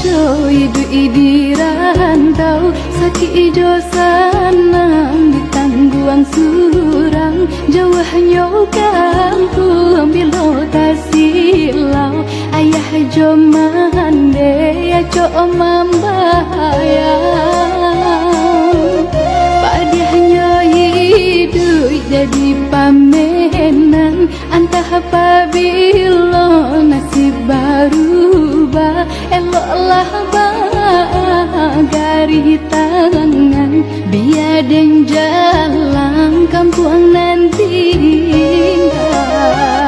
coy dui di rantau sakit ijo sanang ditangguang surang jauhnya kampung bilo tasilau ayah jo mande ya co mambayang padahnya hidup jadi pamenan antah apabila nasib berubah eloklah bagari tangan biar dan jalan kampung nanti tinggal.